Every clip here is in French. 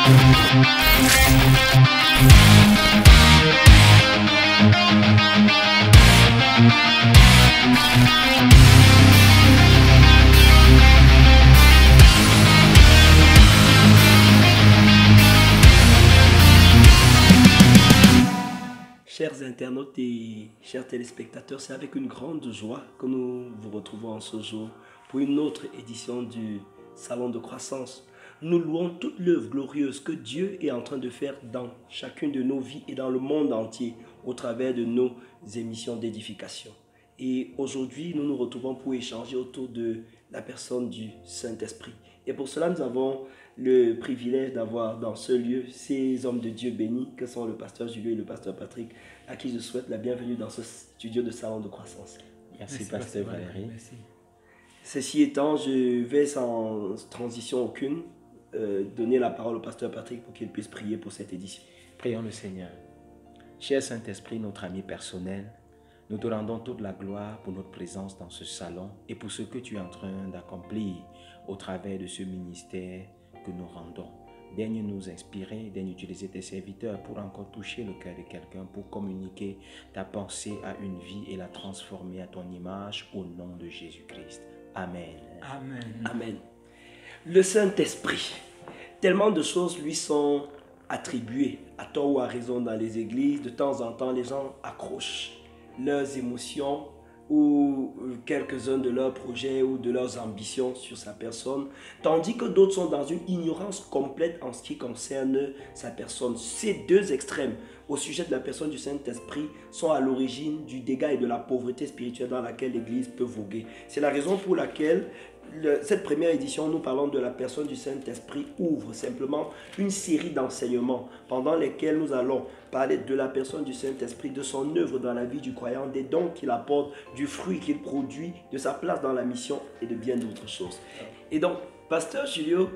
Chers internautes et chers téléspectateurs, c'est avec une grande joie que nous vous retrouvons en ce jour pour une autre édition du Salon de Croissance. Nous louons toute l'œuvre glorieuse que Dieu est en train de faire dans chacune de nos vies et dans le monde entier au travers de nos émissions d'édification. Et aujourd'hui, nous nous retrouvons pour échanger autour de la personne du Saint-Esprit. Et pour cela, nous avons le privilège d'avoir dans ce lieu ces hommes de Dieu bénis que sont le pasteur Julio et le pasteur Patrick, à qui je souhaite la bienvenue dans ce studio de Salon de Croissance. Merci pasteur Valérie. Merci. Ceci étant, je vais sans transition aucune donner la parole au pasteur Patrick pour qu'il puisse prier pour cette édition. Prions le Seigneur. Cher Saint-Esprit, notre ami personnel, nous te rendons toute la gloire pour notre présence dans ce salon et pour ce que tu es en train d'accomplir au travers de ce ministère que nous rendons. Daigne nous inspirer, daigne utiliser tes serviteurs pour encore toucher le cœur de quelqu'un, pour communiquer ta pensée à une vie et la transformer à ton image au nom de Jésus-Christ. Amen. Amen. Amen. Le Saint-Esprit, tellement de choses lui sont attribuées, à tort ou à raison dans les églises. De temps en temps, les gens accrochent leurs émotions ou quelques-uns de leurs projets ou de leurs ambitions sur sa personne, tandis que d'autres sont dans une ignorance complète en ce qui concerne sa personne. Ces deux extrêmes au sujet de la personne du Saint-Esprit sont à l'origine du dégât et de la pauvreté spirituelle dans laquelle l'Église peut voguer. C'est la raison pour laquelle cette première édition, nous parlons de la personne du Saint-Esprit, ouvre simplement une série d'enseignements pendant lesquels nous allons parler de la personne du Saint-Esprit, de son œuvre dans la vie du croyant, des dons qu'il apporte, du fruit qu'il produit, de sa place dans la mission et de bien d'autres choses. Et donc, pasteur Julio,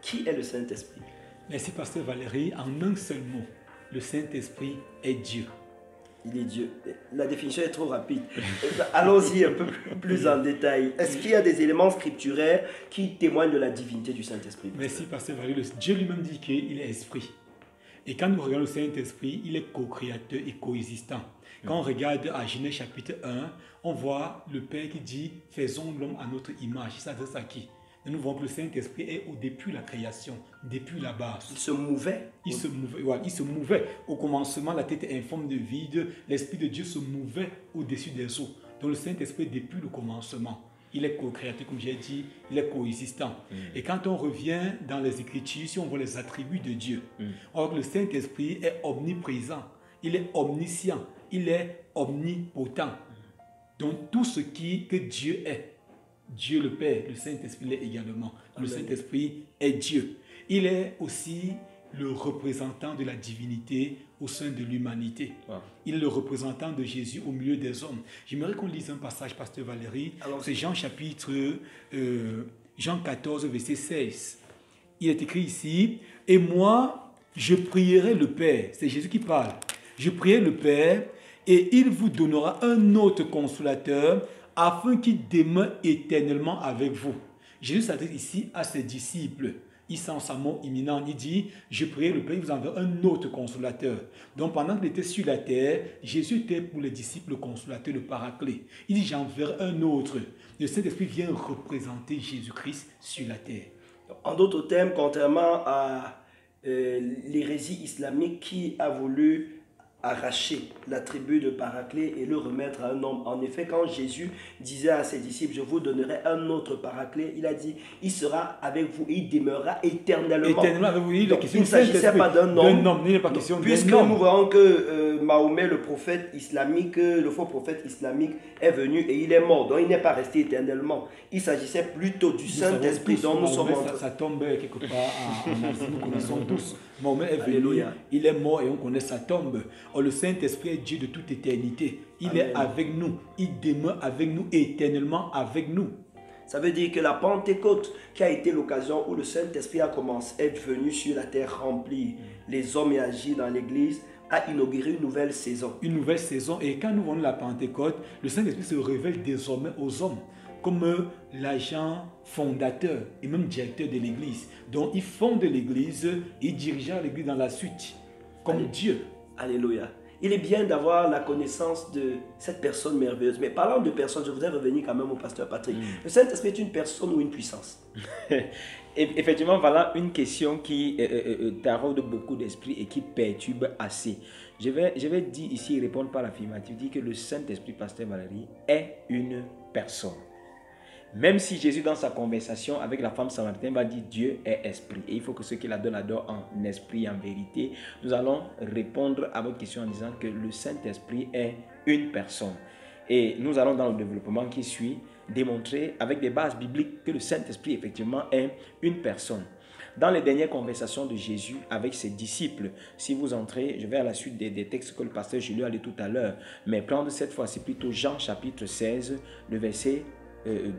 qui est le Saint-Esprit? Merci pasteur Valérie. En un seul mot, le Saint-Esprit est Dieu. Il est Dieu. La définition est trop rapide. Allons-y un peu plus en détail. Est-ce qu'il y a des éléments scripturaires qui témoignent de la divinité du Saint-Esprit? Merci, pasteur Valérie. Dieu lui-même dit qu'il est esprit. Et quand nous regardons le Saint-Esprit, il est co-créateur et coexistant. Quand on regarde à Genèse chapitre 1, on voit le Père qui dit « Faisons l'homme à notre image ». Il s'adresse à qui? Et nous voyons que le Saint-Esprit est depuis la création, depuis la base. Il se mouvait. Il se mouvait. Au commencement, la tête informe de vide. L'Esprit de Dieu se mouvait au-dessus des eaux. Donc le Saint-Esprit, depuis le commencement, il est co-créateur, comme j'ai dit, il est coexistant. Et quand on revient dans les Écritures, si on voit les attributs de Dieu, on voit que le Saint-Esprit est omniprésent, il est omniscient, il est omnipotent. Donc tout ce que Dieu est, Dieu le Père, le Saint-Esprit l'est également. Le Saint-Esprit est Dieu. Il est aussi le représentant de la divinité au sein de l'humanité. Il est le représentant de Jésus au milieu des hommes. J'aimerais qu'on lise un passage, pasteur Valérie. C'est Jean 14, verset 16. Il est écrit ici, « Et moi, je prierai le Père. » C'est Jésus qui parle. « Je prierai le Père et il vous donnera un autre consolateur afin qu'il demeure éternellement avec vous. » Jésus s'adresse ici à ses disciples. Il sent sa mort imminente. Il dit, je prie le Père, il vous enverra un autre consolateur. Donc pendant qu'il était sur la terre, Jésus était pour les disciples le consolateur, le paraclet. Il dit, j'enverrai un autre. Le Saint-Esprit vient représenter Jésus-Christ sur la terre. En d'autres termes, contrairement à l'hérésie islamique qui a voulu arracher l'attribut de paraclet et le remettre à un homme. En effet, quand Jésus disait à ses disciples, je vous donnerai un autre paraclet, il a dit, il sera avec vous et il demeurera éternellement. Éternellement avec vous. Donc, il ne s'agissait pas d'un homme. Il n'est pas question d'un homme. Puisque nous voyons que Mahomet, le prophète islamique, le faux prophète islamique, est venu et il est mort. Donc il n'est pas resté éternellement. Il s'agissait plutôt du Saint-Esprit dont nous sommes en train. Ça tombe quelque part en Asie, nous connaissons tous. Mahomet est venu, il est mort et on connaît sa tombe. Or, le Saint-Esprit est Dieu de toute éternité. Il est avec nous. Il demeure avec nous, éternellement avec nous. Ça veut dire que la Pentecôte, qui a été l'occasion où le Saint-Esprit a commencé à être venu sur la terre, remplir les hommes et agir dans l'Église, a inauguré une nouvelle saison. Une nouvelle saison. Et quand nous voyons la Pentecôte, le Saint-Esprit se révèle désormais aux hommes. comme l'agent fondateur et même directeur de l'Église. Donc, il fonde l'Église et dirigea l'Église dans la suite, comme Dieu. Alléluia. Il est bien d'avoir la connaissance de cette personne merveilleuse. Mais parlant de personne, je voudrais revenir quand même au pasteur Patrick. Le Saint-Esprit est une personne ou une puissance? Effectivement, voilà une question qui taraude beaucoup d'esprit et qui perturbe assez. Je vais dire ici, répondre par l'affirmative, dire que le Saint-Esprit, pasteur Valérie, est une personne. Même si Jésus, dans sa conversation avec la femme samaritaine, va dire Dieu est esprit. Et il faut que ceux qui l'adorent l'adorent en esprit, en vérité. Nous allons répondre à votre question en disant que le Saint-Esprit est une personne. Et nous allons dans le développement qui suit démontrer avec des bases bibliques que le Saint-Esprit effectivement est une personne. Dans les dernières conversations de Jésus avec ses disciples, si vous entrez, je vais à la suite des textes que le pasteur Julien a lu tout à l'heure, mais prendre cette fois-ci plutôt Jean chapitre 16, le verset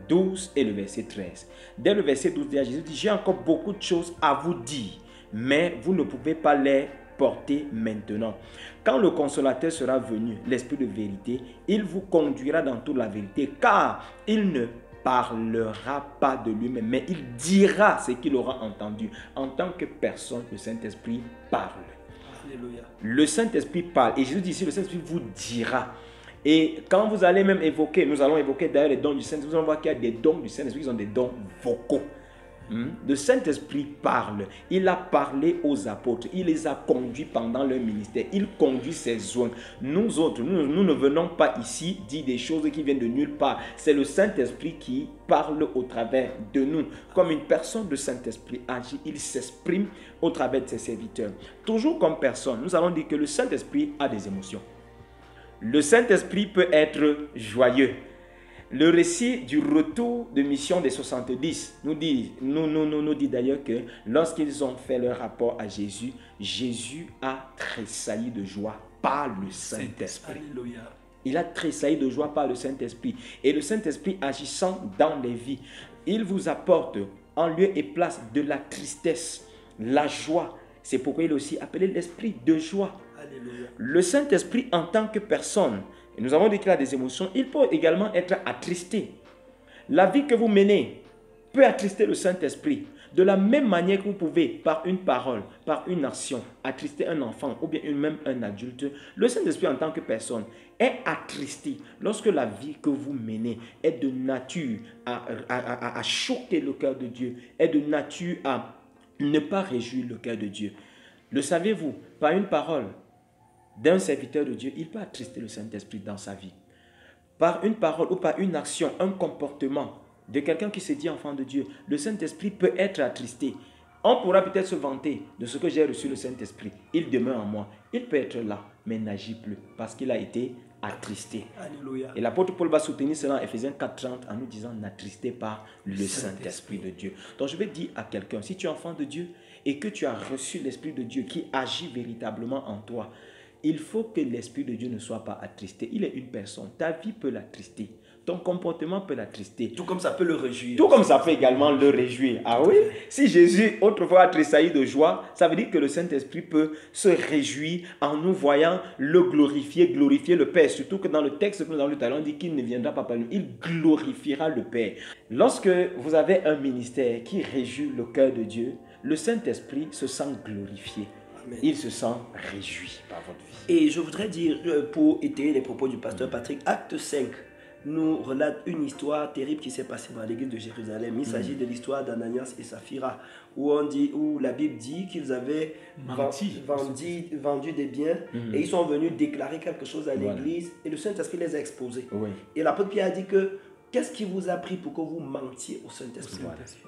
12 et le verset 13. Dès le verset 12, Jésus dit, j'ai encore beaucoup de choses à vous dire, mais vous ne pouvez pas les porter maintenant. Quand le consolateur sera venu, l'Esprit de vérité, il vous conduira dans toute la vérité, car il ne parlera pas de lui-même, mais il dira ce qu'il aura entendu. En tant que personne, le Saint-Esprit parle. Alléluia. Le Saint-Esprit parle. Et Jésus dit ici, le Saint-Esprit vous dira. Et quand vous allez même évoquer, nous allons évoquer d'ailleurs les dons du Saint-Esprit, vous allez voir qu'il y a des dons du Saint-Esprit qui sont des dons vocaux. Le Saint-Esprit parle. Il a parlé aux apôtres. Il les a conduits pendant leur ministère. Il conduit ses oins. Nous autres, nous ne venons pas ici dire des choses qui viennent de nulle part. C'est le Saint-Esprit qui parle au travers de nous. Comme une personne de Saint-Esprit agit, il s'exprime au travers de ses serviteurs. Toujours comme personne, nous allons dire que le Saint-Esprit a des émotions. Le Saint-Esprit peut être joyeux. Le récit du retour de mission des 70 nous dit d'ailleurs que lorsqu'ils ont fait leur rapport à Jésus, Jésus a tressailli de joie par le Saint-Esprit. Alléluia. Il a tressailli de joie par le Saint-Esprit. Et le Saint-Esprit agissant dans les vies, il vous apporte en lieu et place de la tristesse, la joie. C'est pourquoi il est aussi appelé l'esprit de joie. Alléluia. Le Saint-Esprit en tant que personne, et nous avons dit qu'il a des émotions, il peut également être attristé. La vie que vous menez peut attrister le Saint-Esprit. De la même manière que vous pouvez, par une parole, par une action, attrister un enfant ou bien même un adulte, le Saint-Esprit en tant que personne est attristé lorsque la vie que vous menez est de nature à choquer le cœur de Dieu, est de nature à ne pas réjouir le cœur de Dieu. Le savez-vous, par une parole d'un serviteur de Dieu, il peut attrister le Saint-Esprit dans sa vie. Par une parole ou par une action, un comportement de quelqu'un qui se dit enfant de Dieu, le Saint-Esprit peut être attristé. On pourra peut-être se vanter de ce que j'ai reçu le Saint-Esprit. Il demeure en moi. Il peut être là, mais n'agit plus parce qu'il a été attristé. Alléluia. Et l'apôtre Paul va soutenir cela en Ephésiens 4:30 en nous disant n'attristez pas le Saint-Esprit de Dieu. Donc je vais dire à quelqu'un, si tu es enfant de Dieu et que tu as reçu l'Esprit de Dieu qui agit véritablement en toi, il faut que l'Esprit de Dieu ne soit pas attristé. Il est une personne. Ta vie peut l'attrister. Ton comportement peut l'attrister. Tout comme ça peut le réjouir. Tout comme ça peut également le réjouir. Ah oui? Si Jésus autrefois a tressailli de joie, ça veut dire que le Saint-Esprit peut se réjouir en nous voyant le glorifier le Père. Surtout que dans le texte que nous avons lu tout à l'heure, on dit qu'il ne viendra pas par nous. Il glorifiera le Père. Lorsque vous avez un ministère qui réjouit le cœur de Dieu, le Saint-Esprit se sent glorifié. Amen. Il se sent réjoui par votre vie. Et je voudrais dire, pour étayer les propos du pasteur Patrick, acte 5 nous relate une histoire terrible qui s'est passée dans l'église de Jérusalem. Il s'agit de l'histoire d'Ananias et Saphira, où la Bible dit qu'ils avaient vendu des biens et ils sont venus déclarer quelque chose à l'église et le Saint-Esprit les a exposés. Oui. Et l'apôtre Pierre a dit que qu'est-ce qui vous a pris pour que vous mentiez au Saint-Esprit?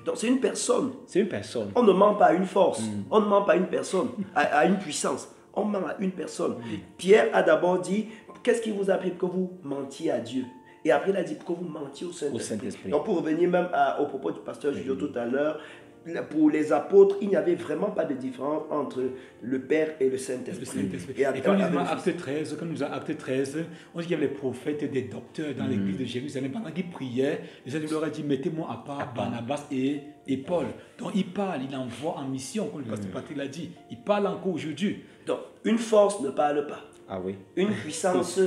Donc c'est une personne. C'est une personne. On ne ment pas à une force, on ne ment pas à une personne, à une puissance. On ment à une personne. Pierre a d'abord dit, qu'est-ce qui vous a pris pour que vous mentiez à Dieu? Et après, il a dit pour que vous mentiez au Saint-Esprit. Donc, pour revenir même au propos du pasteur Julio tout à l'heure, pour les apôtres, il n'y avait vraiment pas de différence entre le Père et le Saint-Esprit. Et quand nous avons acte 13, on dit qu'il y avait les prophètes et des docteurs dans l'église de Jérusalem. Pendant qu'ils priaient, le Seigneur leur a dit, mettez-moi à part Barnabas et Paul. Donc, il parle, il envoie en mission, comme le pasteur Patrick l'a dit. Il parle encore aujourd'hui. Donc, une force ne parle pas. Ah oui. Une puissance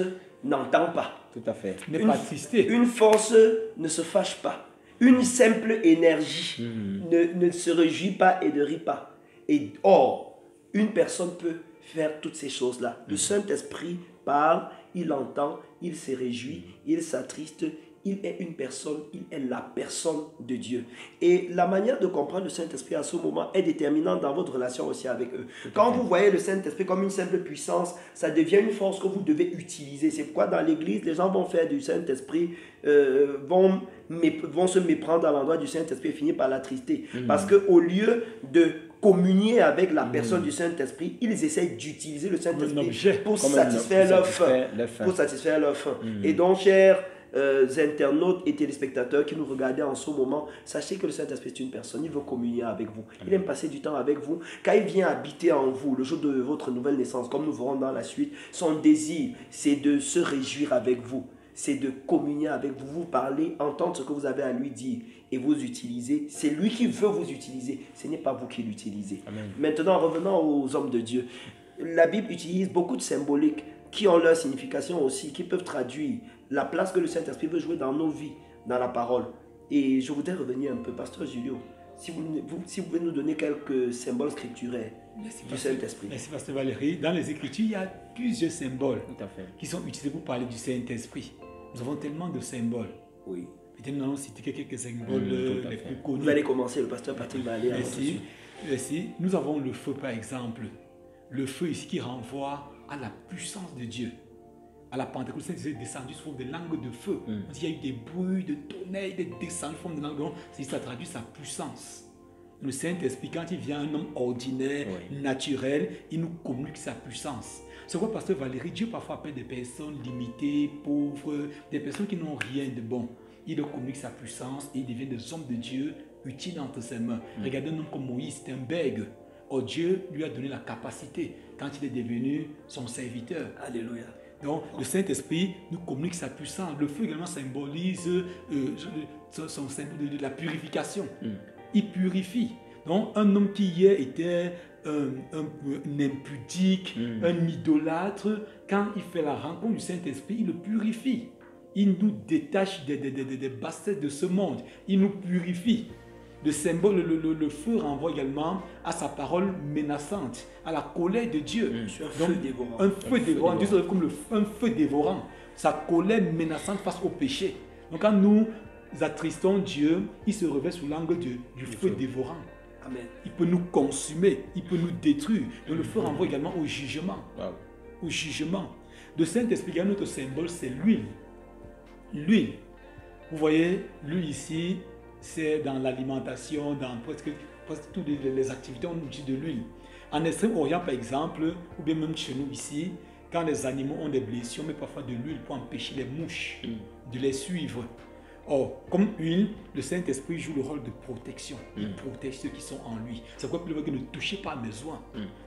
n'entend pas. Tout à fait. n'est pas attristé. Une force ne se fâche pas. Une simple énergie ne se réjouit pas et ne rit pas. Et or, une personne peut faire toutes ces choses-là. Le Saint-Esprit parle, il entend, il se réjouit, il s'attriste. Il est une personne, il est la personne de Dieu. Et la manière de comprendre le Saint-Esprit à ce moment est déterminante dans votre relation aussi avec eux. Quand vous voyez le Saint-Esprit comme une simple puissance, ça devient une force que vous devez utiliser. C'est pourquoi dans l'église, les gens vont faire du Saint-Esprit, vont se méprendre à l'endroit du Saint-Esprit et finir par l'attrister. Parce qu'au lieu de communier avec la personne du Saint-Esprit, ils essaient d'utiliser le Saint-Esprit pour satisfaire leur faim. Pour satisfaire leur faim. Et donc, chers internautes et téléspectateurs qui nous regardaient en ce moment, sachez que le Saint-Esprit est une personne, il veut communier avec vous, il aime passer du temps avec vous. Quand il vient habiter en vous le jour de votre nouvelle naissance, comme nous verrons dans la suite, son désir c'est de se réjouir avec vous, c'est de communier avec vous, vous parler, entendre ce que vous avez à lui dire et vous utiliser. C'est lui qui veut vous utiliser, ce n'est pas vous qui l'utilisez. Maintenant, revenons aux hommes de Dieu. La Bible utilise beaucoup de symboliques qui ont leur signification aussi, qui peuvent traduire la place que le Saint-Esprit veut jouer dans nos vies, dans la parole. Et je voudrais revenir un peu, Pasteur Julio, si vous pouvez nous donner quelques symboles scripturaires du Saint-Esprit. Merci, Pasteur Valérie. Dans les Écritures, il y a plusieurs symboles Tout à fait. qui sont utilisés pour parler du Saint-Esprit. Nous avons tellement de symboles. Oui. Peut-être nous allons citer quelques symboles les plus connus. Vous allez commencer, le pasteur Patrick va aller. Merci. Merci. Nous avons le feu, par exemple. Le feu ici qui renvoie à la puissance de Dieu. À la Pentecôte, le Saint-Esprit est descendu sous forme de langue de feu. Il y a eu des bruits de tonnerre, il est descendu sous forme de langue de feu. Ça traduit sa puissance. Le Saint-Esprit, quand il vient un homme ordinaire, naturel, il nous communique sa puissance. C'est quoi, Pasteur Valérie, Dieu parfois appelle des personnes limitées, pauvres, des personnes qui n'ont rien de bon. Il leur communique sa puissance et ils deviennent des hommes de Dieu utiles entre ses mains. Regardez un homme comme Moïse, c'était un bègue. Or Dieu lui a donné la capacité quand il est devenu son serviteur. Alléluia. Donc le Saint-Esprit nous communique sa puissance. Le feu également symbolise son symbole de la purification. Il purifie. Donc un homme qui hier était un impudique, un idolâtre, quand il fait la rencontre du Saint-Esprit, il le purifie. Il nous détache des bassesses de ce monde. Il nous purifie. Le symbole, le feu renvoie également à sa parole menaçante, à la colère de Dieu. Un feu dévorant. Un feu dévorant. Dieu serait comme un feu dévorant. Sa colère menaçante face au péché. Donc quand nous attristons Dieu, il se revêt sous l'angle du feu dévorant. Amen. Il peut nous consumer, il peut nous détruire. Donc le feu renvoie également au jugement. Au jugement. Le Saint-Esprit, il y a un autre symbole, c'est l'huile. L'huile. Vous voyez, l'huile ici, c'est dans l'alimentation, dans presque toutes les activités, on utilise de l'huile. En Extrême-Orient, par exemple, ou bien même chez nous ici, quand les animaux ont des blessures, on met parfois de l'huile pour empêcher les mouches de les suivre. Or, comme huile, le Saint-Esprit joue le rôle de protection. Il protège ceux qui sont en lui. C'est pourquoi il dit ne touchez pas à mes oins.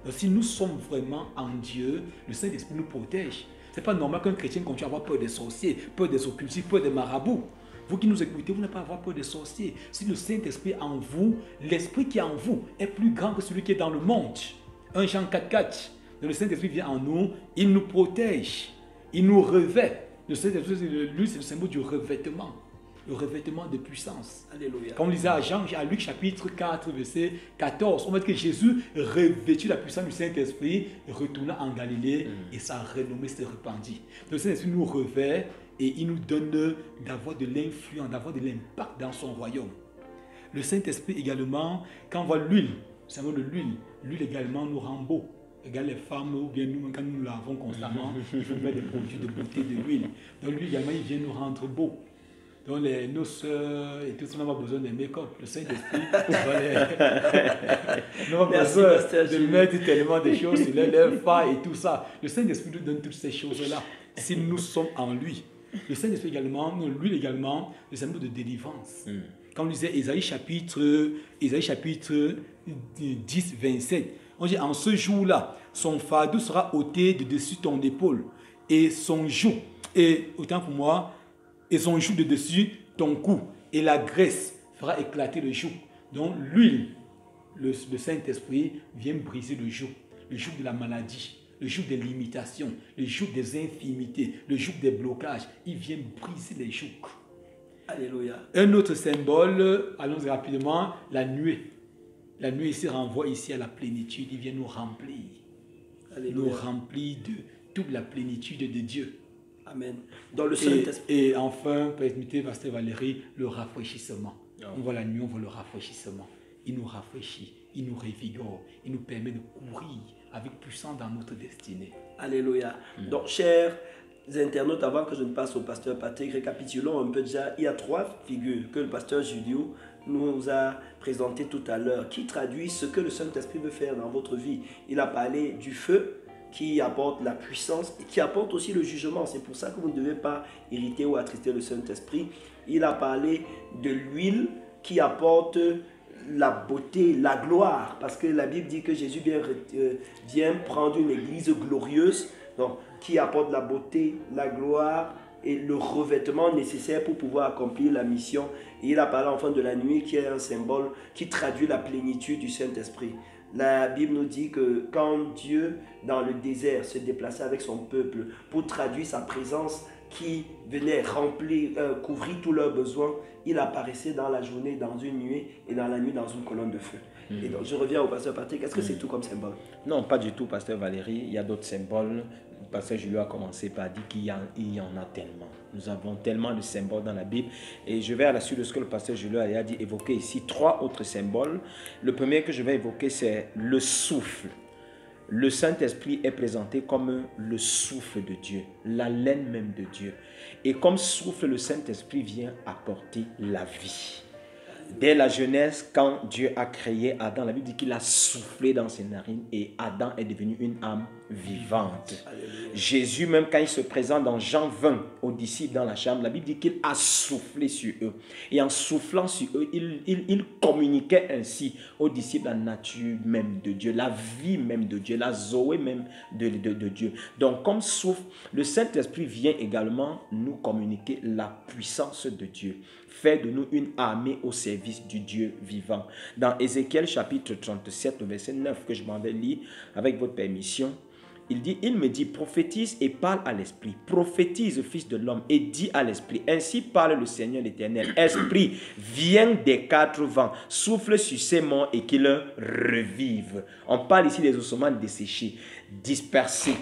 Donc, si nous sommes vraiment en Dieu, le Saint-Esprit nous protège. Ce n'est pas normal qu'un chrétien continue à avoir peur des sorciers, peur des occultistes, peur des marabouts. Vous qui nous écoutez, vous n'avez pas à avoir peur des sorciers. Si le Saint-Esprit est en vous, l'Esprit qui est en vous est plus grand que celui qui est dans le monde. 1 Jean 4,4. Le Saint-Esprit vient en nous, il nous protège, il nous revêt. Le Saint-Esprit, lui, c'est le symbole du revêtement. Le revêtement de puissance. Alléluia. Comme on lisait à Luc chapitre 4, verset 14, on voit que Jésus, revêtu de la puissance du Saint-Esprit, retourna en Galilée et sa renommée s'est répandue. Le Saint-Esprit nous revêt et il nous donne d'avoir de l'influence, d'avoir de l'impact dans son royaume. Le Saint-Esprit également, quand on voit l'huile, le symbole de l'huile, l'huile également nous rend beau. Regarde les femmes, ou bien nous, quand nous lavons constamment, il faut mettre des produits de beauté de l'huile. Donc l'huile également, il vient nous rendre beau. Donc nos soeurs et tout ça, on n'a pas besoin de make-up. Le Saint-Esprit, on n'a pas besoin de mettre tellement de choses sur les lèvres et tout ça. Le Saint-Esprit nous donne toutes ces choses-là si nous sommes en lui. Le Saint-Esprit également, l'huile également, le symbole de délivrance. Quand on lisait Ésaïe chapitre 10, 27, on dit en ce jour-là, son fardeau sera ôté de dessus ton épaule et son joug, et autant pour moi, et son joug de dessus ton cou, et la graisse fera éclater le joug. Donc l'huile, le Saint-Esprit vient briser le joug de la maladie, le joug des limitations, le joug des infimités, le joug des blocages. Il vient briser les jougs. Alléluia. Un autre symbole, allons rapidement, la nuée. La nuée ici renvoie ici à la plénitude. Il vient nous remplir. Alléluia. Nous remplir de toute la plénitude de Dieu. Amen. Dans le Saint-Esprit. Et enfin, permettez, Pasteur Valérie, le rafraîchissement. On voit la nuit, on voit le rafraîchissement. Il nous rafraîchit, il nous révigore, il nous permet de courir avec puissance dans notre destinée. Alléluia. Donc, chers internautes, avant que je ne passe au pasteur Patrick, récapitulons un peu déjà. Il y a 3 figures que le pasteur Julio nous a présentées tout à l'heure, qui traduisent ce que le Saint-Esprit veut faire dans votre vie. Il a parlé du feu, qui apporte la puissance et qui apporte aussi le jugement. C'est pour ça que vous ne devez pas irriter ou attrister le Saint-Esprit. Il a parlé de l'huile qui apporte la beauté, la gloire, parce que la Bible dit que Jésus vient prendre une église glorieuse, donc, qui apporte la beauté, la gloire et le revêtement nécessaire pour pouvoir accomplir la mission. Et il a parlé enfin de la nuit, qui est un symbole qui traduit la plénitude du Saint-Esprit. La Bible nous dit que quand Dieu, dans le désert, se déplaçait avec son peuple pour traduire sa présence qui venait remplir, couvrir tous leurs besoins, il apparaissait dans la journée dans une nuée et dans la nuit dans une colonne de feu. Et donc je reviens au pasteur Patrick. Est-ce que c'est tout comme symbole? Non, pas du tout, pasteur Valérie. Il y a d'autres symboles. Pasteur Julio a commencé par dire qu'il y en a tellement. Nous avons tellement de symboles dans la Bible. Et je vais à la suite de ce que le pasteur Julio a dit, évoquer ici 3 autres symboles. Le premier que je vais évoquer, c'est le souffle. Le Saint-Esprit est présenté comme le souffle de Dieu, l'haleine même de Dieu. Et comme souffle, le Saint-Esprit vient apporter la vie. Dès la Genèse, quand Dieu a créé Adam, la Bible dit qu'il a soufflé dans ses narines et Adam est devenu une âme vivante. Alléluia. Jésus, même quand il se présente dans Jean 20 aux disciples dans la chambre, la Bible dit qu'il a soufflé sur eux. Et en soufflant sur eux, il communiquait ainsi aux disciples la nature même de Dieu, la vie même de Dieu, la zoé même de Dieu. Donc comme souffle, le Saint-Esprit vient également nous communiquer la puissance de Dieu. Fait de nous une armée au service du Dieu vivant. Dans Ézéchiel chapitre 37, verset 9, que je m'en vais lire avec votre permission, il me dit, prophétise et parle à l'esprit, prophétise, fils de l'homme, et dis à l'esprit, ainsi parle le Seigneur l'Éternel, esprit, viens des 4 vents, souffle sur ces morts et qu'ils revivent. On parle ici des ossements desséchés, dispersés.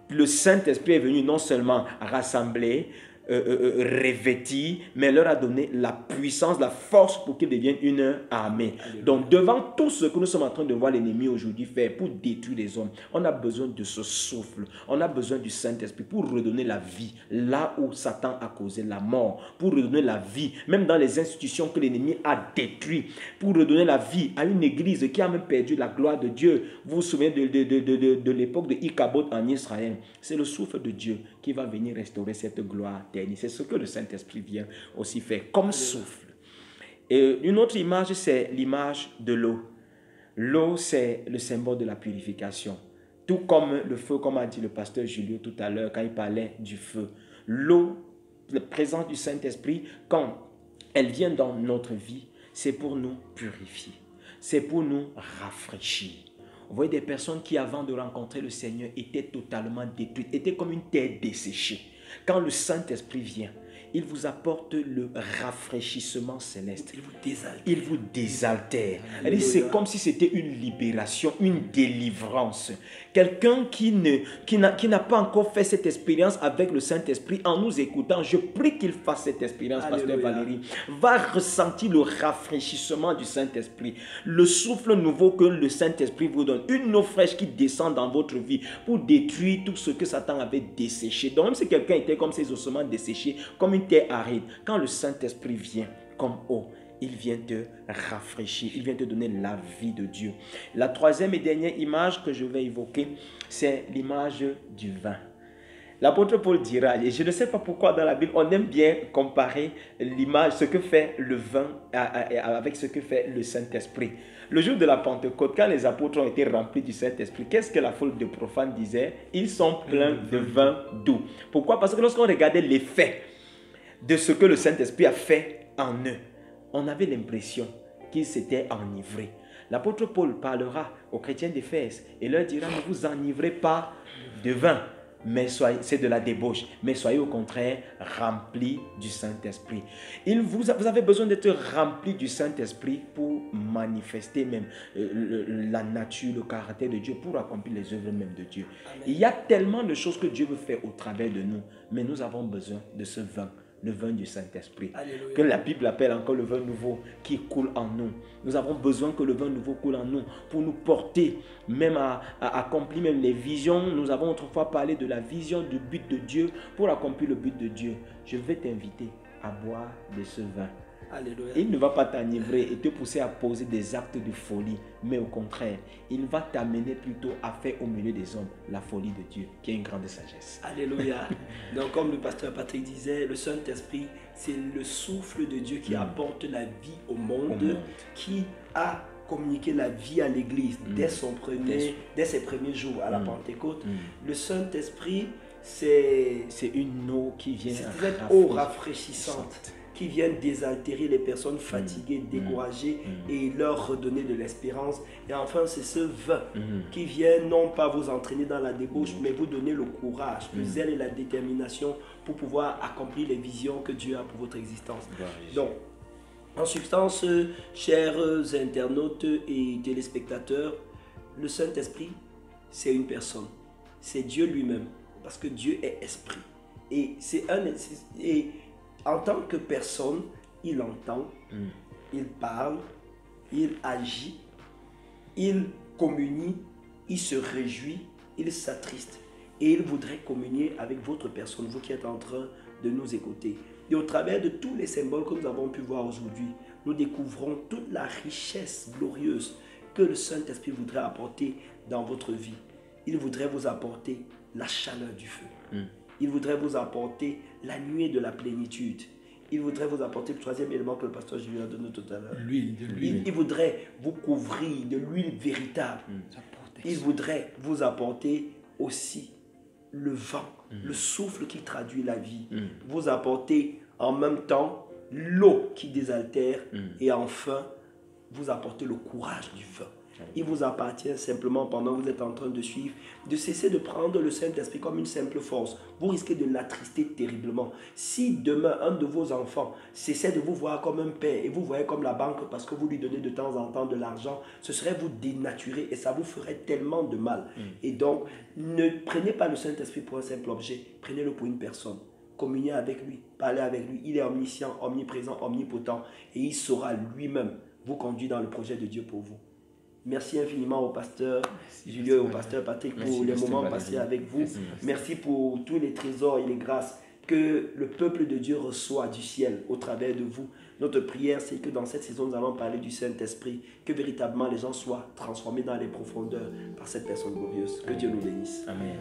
Le Saint-Esprit est venu non seulement rassembler, revêtis, mais leur a donné la puissance, la force pour qu'ils deviennent une armée. Alléluia. Donc devant tout ce que nous sommes en train de voir l'ennemi aujourd'hui faire pour détruire les hommes, on a besoin de ce souffle, on a besoin du Saint-Esprit pour redonner la vie là où Satan a causé la mort, pour redonner la vie même dans les institutions que l'ennemi a détruites, pour redonner la vie à une église qui a même perdu la gloire de Dieu. Vous vous souvenez de l'époque de Ichabod en Israël. C'est le souffle de Dieu qui va venir restaurer cette gloire. C'est ce que le Saint-Esprit vient aussi faire comme souffle. Et une autre image, c'est l'image de l'eau. L'eau, c'est le symbole de la purification. Tout comme le feu, comme a dit le pasteur Julio tout à l'heure quand il parlait du feu. L'eau, la présence du Saint-Esprit, quand elle vient dans notre vie, c'est pour nous purifier. C'est pour nous rafraîchir. Vous voyez des personnes qui, avant de rencontrer le Seigneur, étaient totalement détruites, étaient comme une terre desséchée. Quand le Saint-Esprit vient, il vous apporte le rafraîchissement céleste. Il vous désaltère. C'est comme si c'était une libération, une délivrance. Quelqu'un qui n'a pas encore fait cette expérience avec le Saint-Esprit, en nous écoutant, je prie qu'il fasse cette expérience, Pasteur Valérie, va ressentir le rafraîchissement du Saint-Esprit, le souffle nouveau que le Saint-Esprit vous donne, une eau fraîche qui descend dans votre vie pour détruire tout ce que Satan avait desséché. Donc même si quelqu'un était comme ces ossements desséchés, comme une terre aride, quand le Saint-Esprit vient comme eau, il vient te rafraîchir, il vient te donner la vie de Dieu. La troisième et dernière image que je vais évoquer, c'est l'image du vin. L'apôtre Paul dira, et je ne sais pas pourquoi dans la Bible, on aime bien comparer l'image, ce que fait le vin avec ce que fait le Saint-Esprit. Le jour de la Pentecôte, quand les apôtres ont été remplis du Saint-Esprit, qu'est-ce que la foule de profanes disait? Ils sont pleins de vin doux. Pourquoi? Parce que lorsqu'on regardait l'effet de ce que le Saint-Esprit a fait en eux, on avait l'impression qu'ils s'étaient enivrés. L'apôtre Paul parlera aux chrétiens d'Éphèse et leur dira, ne vous enivrez pas de vin, mais c'est de la débauche, mais soyez au contraire remplis du Saint-Esprit. Vous avez besoin d'être remplis du Saint-Esprit pour manifester même la nature, le caractère de Dieu, pour accomplir les œuvres même de Dieu. Amen. Il y a tellement de choses que Dieu veut faire au travers de nous, mais nous avons besoin de ce vin. Le vin du Saint-Esprit, que la Bible appelle encore le vin nouveau qui coule en nous. Nous avons besoin que le vin nouveau coule en nous pour nous porter même à accomplir même les visions. Nous avons autrefois parlé de la vision du but de Dieu pour accomplir le but de Dieu. Je vais t'inviter à boire de ce vin. Alléluia. Il ne va pas t'enivrer et te pousser à poser des actes de folie, mais au contraire, il va t'amener plutôt à faire au milieu des hommes la folie de Dieu, qui est une grande sagesse. Alléluia. Donc comme le pasteur Patrick disait, le Saint-Esprit, c'est le souffle de Dieu qui apporte la vie au monde, qui a communiqué la vie à l'Église dès ses premiers jours à la Pentecôte. Le Saint-Esprit, c'est une eau qui vient cette eau rafraîchissante qui viennent désaltérer les personnes fatiguées, découragées et leur redonner de l'espérance. Et enfin, c'est ce vin qui vient non pas vous entraîner dans la débauche, mais vous donner le courage, le zèle et la détermination pour pouvoir accomplir les visions que Dieu a pour votre existence. Donc, en substance, chers internautes et téléspectateurs, le Saint-Esprit, c'est une personne. C'est Dieu lui-même, parce que Dieu est esprit. Et en tant que personne, il entend, il parle, il agit, il communie, il se réjouit, il s'attriste. Et il voudrait communier avec votre personne, vous qui êtes en train de nous écouter. Et au travers de tous les symboles que nous avons pu voir aujourd'hui, nous découvrons toute la richesse glorieuse que le Saint-Esprit voudrait apporter dans votre vie. Il voudrait vous apporter la chaleur du feu. Il voudrait vous apporter la nuée de la plénitude. Il voudrait vous apporter le troisième élément que le pasteur Julien a donné tout à l'heure. L'huile. Il voudrait vous couvrir de l'huile véritable. Il voudrait vous apporter aussi le vent, le souffle qui traduit la vie. Vous apporter en même temps l'eau qui désaltère et enfin vous apporter le courage du vin. Il vous appartient simplement, pendant que vous êtes en train de suivre, de cesser de prendre le Saint-Esprit comme une simple force. Vous risquez de l'attrister terriblement. Si demain, un de vos enfants cessait de vous voir comme un père et vous voyez comme la banque parce que vous lui donnez de temps en temps de l'argent, ce serait vous dénaturer et ça vous ferait tellement de mal. Et donc, ne prenez pas le Saint-Esprit pour un simple objet, prenez-le pour une personne. Communiez avec lui, parlez avec lui. Il est omniscient, omniprésent, omnipotent et il saura lui-même vous conduire dans le projet de Dieu pour vous. Merci infiniment au pasteur Julien et au pasteur Patrick pour les moments passés avec vous. Merci pour tous les trésors et les grâces que le peuple de Dieu reçoit du ciel au travers de vous. Notre prière, c'est que dans cette saison, nous allons parler du Saint-Esprit, que véritablement les gens soient transformés dans les profondeurs par cette personne glorieuse. Que Dieu nous bénisse. Amen.